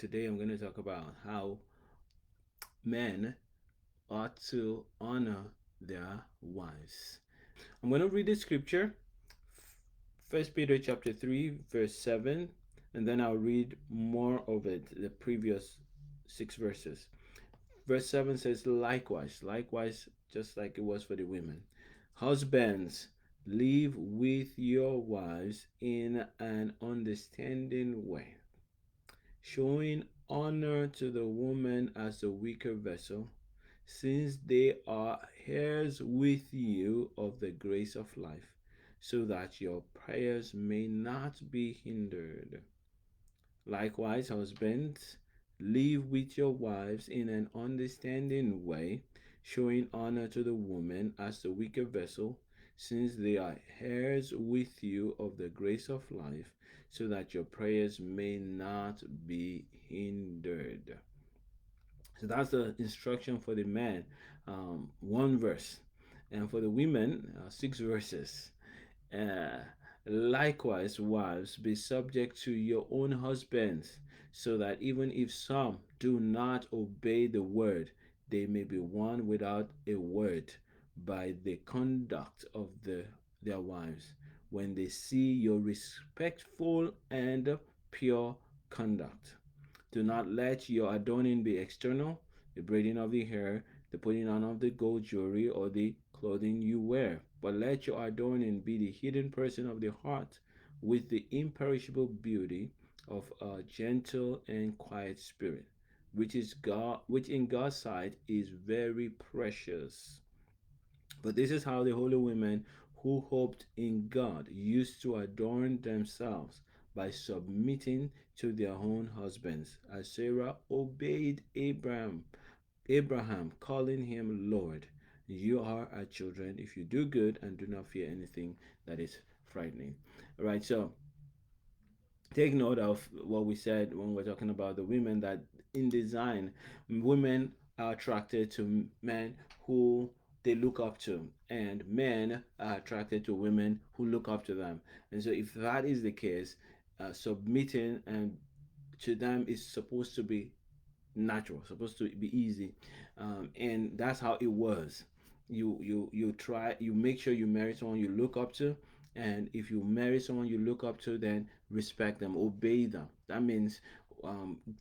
today I'm going to talk about how men ought to honor their wives. I'm going to read the scripture, First Peter chapter 3, verse 7, and then I'll read more of it, the previous 6 verses. Verse 7 says, likewise, just like it was for the women. Husbands, live with your wives in an understanding way, showing honor to the woman as a weaker vessel, since they are heirs with you of the grace of life, so that your prayers may not be hindered. Likewise, husbands, live with your wives in an understanding way, showing honor to the woman as the weaker vessel, since they are heirs with you of the grace of life, so that your prayers may not be hindered. So that's the instruction for the man, one verse, and for the women, 6 verses. Uh, Likewise, wives, be subject to your own husbands, so that even if some do not obey the word, they may be won without a word by the conduct of their wives, when they see your respectful and pure conduct. Do not let your adorning be external, the braiding of the hair, the putting on of the gold jewelry, or the clothing you wear, but let your adorning be the hidden person of the heart, with the imperishable beauty of a gentle and quiet spirit, which in God's sight is very precious. But this is how the holy women who hoped in God used to adorn themselves, by submitting to their own husbands, as Sarah obeyed Abraham, calling him Lord. You are our children if you do good and do not fear anything that is frightening. All right, so take note of what we said when we're talking about the women, that in design, women are attracted to men who they look up to, and men are attracted to women who look up to them. And so if that is the case, submitting and to them is supposed to be natural, supposed to be easy, and that's how it was. You make sure you marry someone you look up to, and if you marry someone you look up to, then respect them, obey them. That means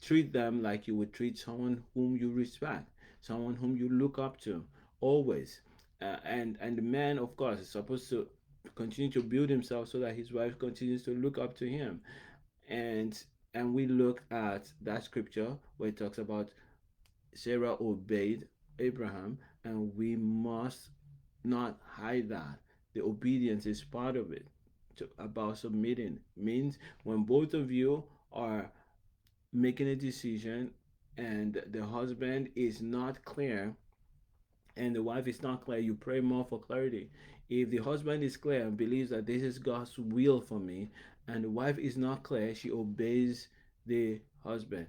treat them like you would treat someone whom you respect, someone whom you look up to, always. And the man, of course, is supposed to continue to build himself so that his wife continues to look up to him. And and we look at that scripture where it talks about Sarah obeyed Abraham, and we must not hide that. The obedience is part of it. About submitting means when both of you are making a decision and the husband is not clear and the wife is not clear, you pray more for clarity. If the husband is clear and believes that this is God's will for me, and the wife is not clear, she obeys the husband.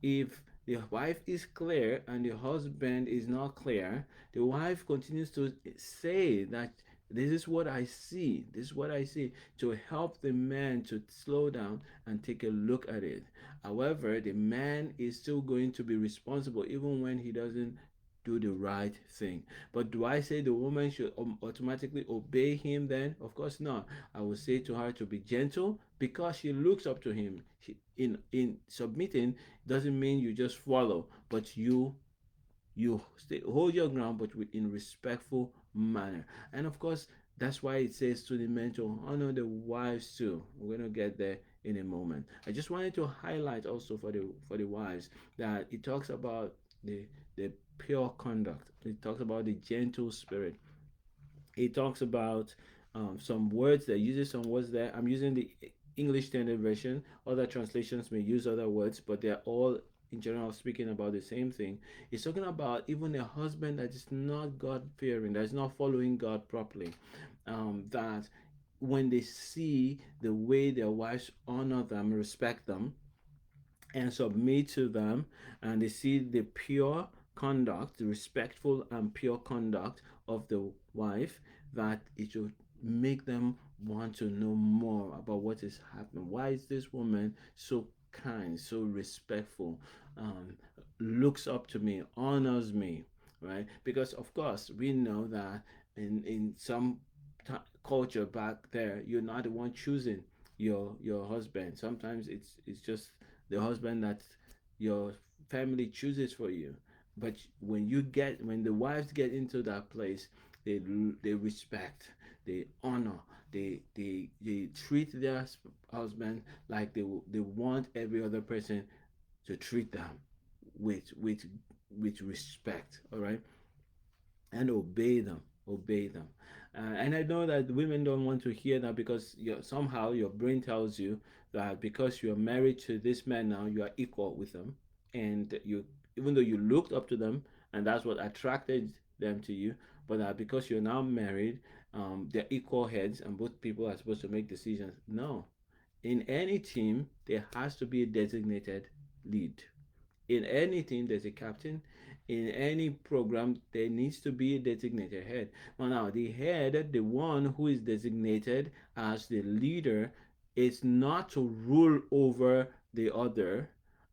If the wife is clear and the husband is not clear, the wife continues to say that this is what I see, this is what I see, to help the man to slow down and take a look at it. However, the man is still going to be responsible even when he doesn't do the right thing. But do I say the woman should automatically obey him then? Of course not. I will say to her to be gentle because she looks up to him. In submitting doesn't mean you just follow, but you stay, hold your ground, but in respectful manner. And of course, that's why it says to the men to honor the wives too. We're gonna get there in a moment. I just wanted to highlight also for the wives that it talks about the pure conduct. It talks about the gentle spirit. It talks about some words that uses some words there. I'm using the English Standard Version. Other translations may use other words, but they're all in general speaking about the same thing. It's talking about even a husband that is not God fearing, that is not following God properly. That when they see the way their wives honor them, respect them, and submit to them, and they see the pure conduct, the respectful and pure conduct of the wife, that it should make them want to know more about what is happening. Why is this woman so kind, so respectful, um, looks up to me, honors me, right? Because of course we know that in some culture back there, you're not the one choosing your husband. Sometimes it's just the husband that your family chooses for you. But when the wives get into that place, they they respect, they honor, they treat their husband like they want every other person to treat them with with with respect. All right, and obey them. And I know that women don't want to hear that, because somehow your brain tells you that because you're married to this man now, you are equal with them, and you, even though you looked up to them, and that's what attracted them to you, but that because you're now married, they're equal heads, and both people are supposed to make decisions. No, in any team there has to be a designated lead. In anything, there's a captain. In any program, there needs to be a designated head. Well, now, the head, the one who is designated as the leader, is not to rule over the other,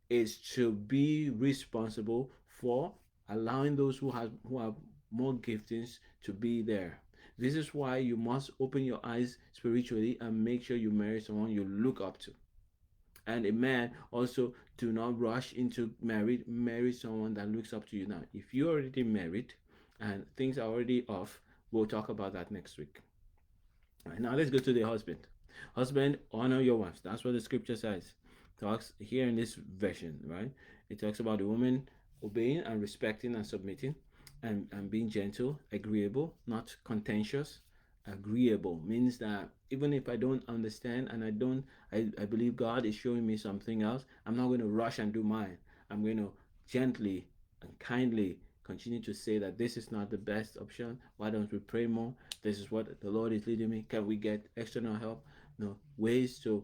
is to be responsible for allowing those who have more giftings to be there. This is why you must open your eyes spiritually and make sure you marry someone you look up to. And a man also, do not rush into marry someone that looks up to you. Now if you're already married and things are already off, we'll talk about that next week. All right, now let's go to the husband. Husband, honor your wives. That's what the scripture says. Talks here in this version, right? It talks about the woman obeying and respecting and submitting, and being gentle, agreeable, not contentious. Agreeable means that even if I don't understand, and I believe God is showing me something else, I'm not going to rush and do mine. I'm going to gently and kindly continue to say that this is not the best option. Why don't we pray more? This is what the Lord is leading me. Can we get external help? No, ways to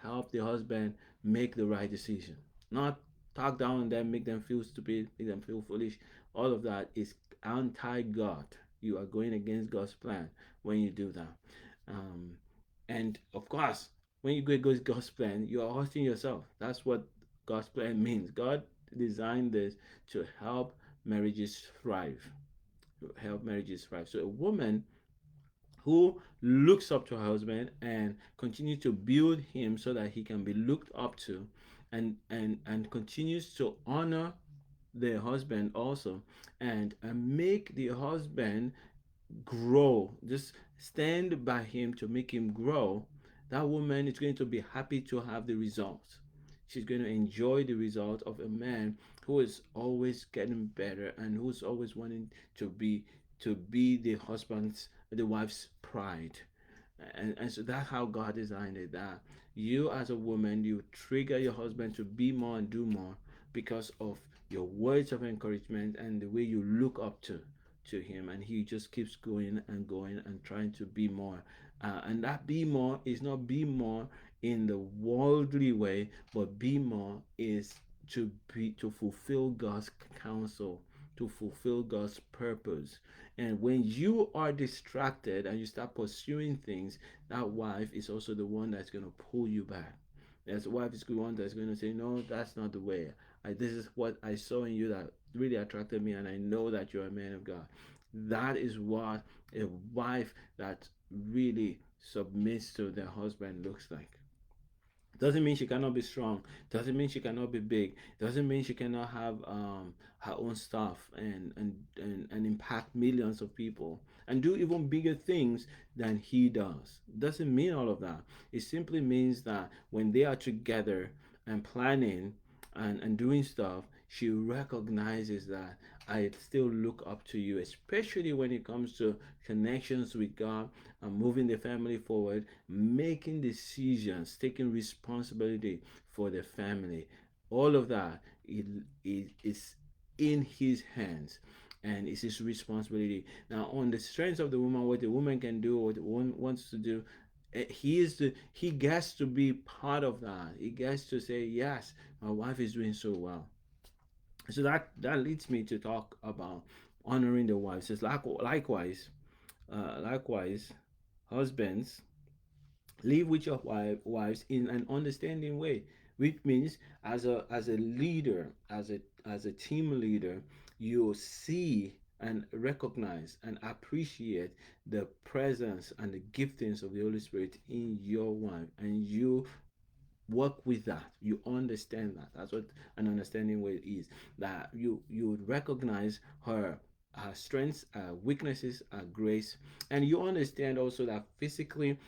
help the husband make the right decision. Not talk down on them, make them feel stupid, make them feel foolish. All of that is anti-God. You are going against God's plan when you do that. Um, and of course, when you go against God's plan, you are hurting yourself. That's what God's plan means. God designed this to help marriages thrive. Help marriages thrive. So a woman who looks up to her husband and continue to build him so that he can be looked up to, and continues to honor the husband also, and make the husband grow, just stand by him to make him grow. That woman is going to be happy to have the result. She's going to enjoy the result of a man who is always getting better, and who's always wanting to be the wife's pride. And so that's how God designed it, that you as a woman, you trigger your husband to be more and do more because of your words of encouragement and the way you look up to him, and he just keeps going and going and trying to be more. And that be more is not be more in the worldly way, but be more is to fulfill God's counsel, to fulfill God's purpose. And when you are distracted and you start pursuing things, that wife is also the one that's going to pull you back. That's the wife is the one that's going to say, no, that's not the way. This is what I saw in you that really attracted me, and I know that you're a man of God. That is what a wife that really submits to their husband looks like. Doesn't mean she cannot be strong. Doesn't mean she cannot be big. Doesn't mean she cannot have her own stuff, and impact millions of people and do even bigger things than he does. Doesn't mean all of that. It simply means that when they are together and planning and doing stuff, she recognizes that I still look up to you, especially when it comes to connections with God and moving the family forward, making decisions, taking responsibility for the family. All of that is in his hands, and it's his responsibility. Now, on the strength of the woman, what the woman can do, what the woman wants to do, he gets to be part of that. He gets to say, yes, my wife is doing so well. So that leads me to talk about honoring the wives. It's likewise, husbands, live with your wives in an understanding way. which means as a leader, as a team leader, you see and recognize and appreciate the presence and the giftings of the Holy Spirit in your wife, and you work with that. You understand that. That's what an understanding way is. That you would recognize her strengths, weaknesses, grace, and you understand also that physically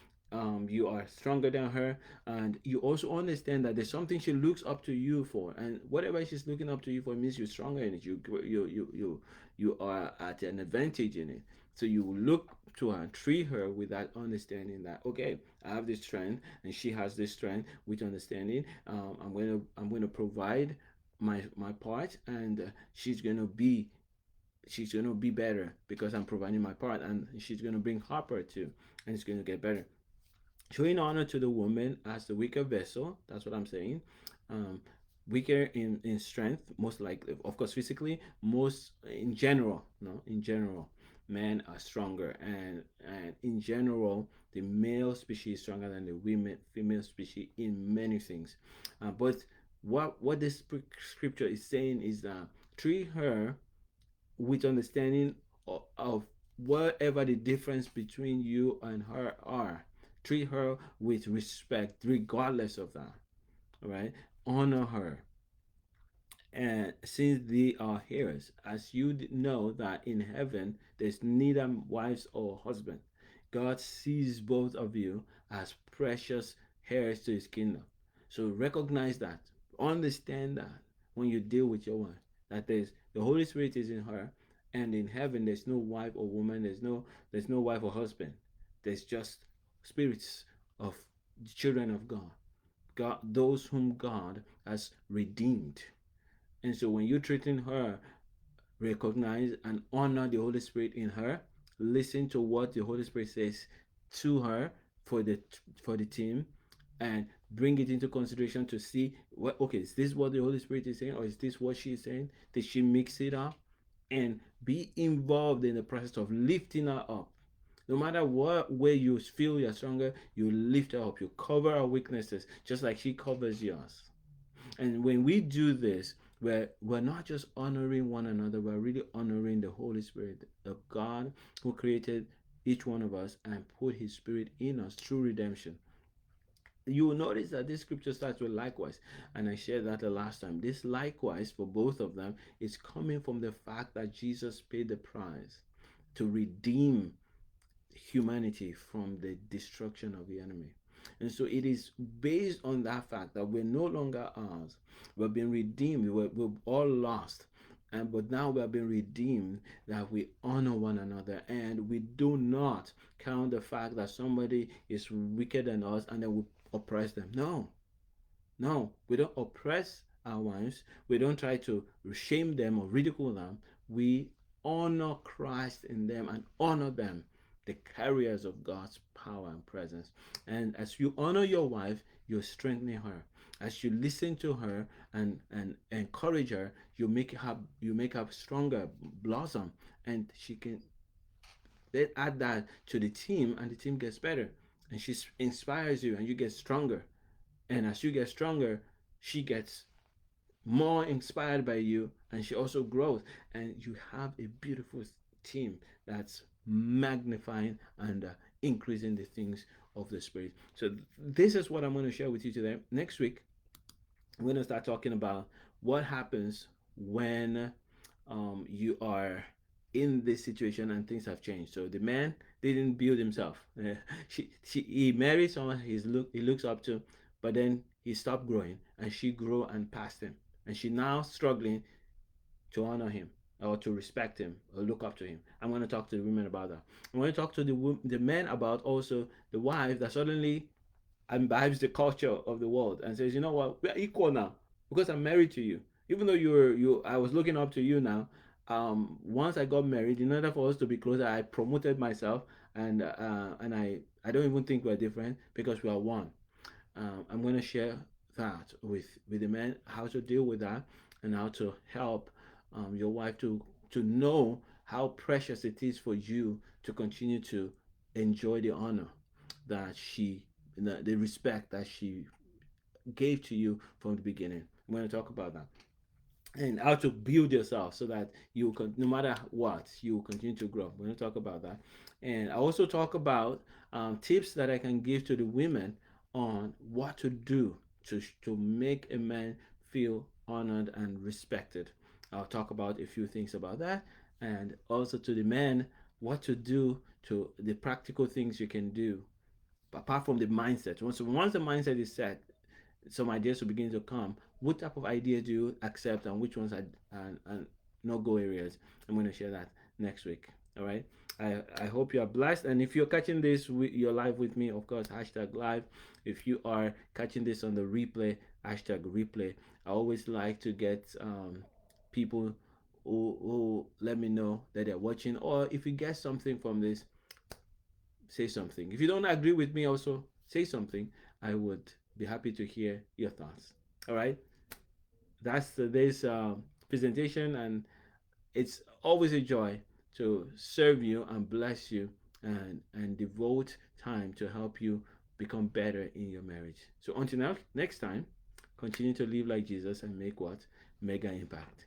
you are stronger than her, and you also understand that there's something she looks up to you for, and whatever she's looking up to you for means you're stronger in it. You are at an advantage in it. So you look to her and treat her with that understanding that, okay, I have this strength and she has this strength, with understanding. I'm going to provide my part, and she's gonna be better because I'm providing my part, and she's gonna bring her part too, and it's gonna get better. Showing honor to the woman as the weaker vessel. That's what I'm saying. Um, Weaker in strength, most likely, of course, physically. Most in general, no, in general, men are stronger, and in general, the male species is stronger than the women female species in many things. But what this scripture is saying is that treat her with understanding of whatever the difference between you and her are. Treat her with respect regardless of that. All right, honor her. And since they are heirs, as you know that in heaven there's neither wives or husband, God sees both of you as precious heirs to his kingdom. So recognize that, understand that when you deal with your wife, that there's the Holy Spirit is in her, and in heaven there's no wife or woman, there's no wife or husband. There's just spirits of the children of God. God, those whom God has redeemed. And so when you're treating her, recognize and honor the Holy Spirit in her. Listen to what the Holy Spirit says to her for the team, and bring it into consideration to see what, okay, is this what the Holy Spirit is saying, or is this what she's saying? Did she mix it up? And be involved in the process of lifting her up. No matter what way you feel you're stronger, you lift her up. You cover her weaknesses just like she covers yours. And when we do this, we're not just honoring one another, we're really honoring the Holy Spirit, the God who created each one of us and put his spirit in us through redemption. You will notice that this scripture starts with likewise, and I shared that the last time. This likewise for both of them is coming from the fact that Jesus paid the price to redeem humanity from the destruction of the enemy. And so it is based on that fact that we're no longer ours. We've been redeemed. We're all lost. But now we have been redeemed, that we honor one another, and we do not count the fact that somebody is wicked than us and then we oppress them. No, no, we don't oppress our wives. We don't try to shame them or ridicule them. We honor Christ in them and honor them, the carriers of God's power and presence. And as you honor your wife, you're strengthening her. As you listen to her and encourage her, you make her stronger, blossom, and she can then add that to the team, and the team gets better. And she inspires you, and you get stronger. And as you get stronger, she gets more inspired by you, and she also grows, and you have a beautiful team that's magnifying and increasing the things of the spirit. So this is what I'm going to share with you today. Next week we're going to start talking about what happens when you are in this situation and things have changed. So the man didn't build himself. He married someone he looks up to, but then he stopped growing, and she grew and passed him, and she now struggling to honor him or to respect him or look up to him. I'm going to talk to the women about that. I'm going to talk to the men about also the wife that suddenly imbibes the culture of the world and says, you know what, we're equal now because I'm married to you. Even though I was looking up to you now. Once I got married, in order for us to be closer, I promoted myself, and I don't even think we're different because we are one. I'm going to share that with the men, how to deal with that, and how to help your wife to know how precious it is for you to continue to enjoy the honor that she, the respect that she gave to you from the beginning. I'm going to talk about that and how to build yourself so that you can, no matter what, you will continue to grow. We're going to talk about that. And I also talk about tips that I can give to the women on what to do to make a man feel honored and respected. I'll talk about a few things about that, and also to the men, what to do, to the practical things you can do apart from the mindset. Once the mindset is set, some ideas will begin to come. What type of ideas do you accept, and which ones are no go areas? I'm going to share that next week. All right. I hope you are blessed. And if you're catching this, you're live with me, of course, hashtag live. If you are catching this on the replay, hashtag replay. I always like to get people who let me know that they're watching, or if you get something from this, say something. If you don't agree with me, also say something. I would be happy to hear your thoughts. All right, that's today's presentation, and it's always a joy to serve you and bless you and devote time to help you become better in your marriage. So until now, next time, continue to live like Jesus and make what? Mega impact.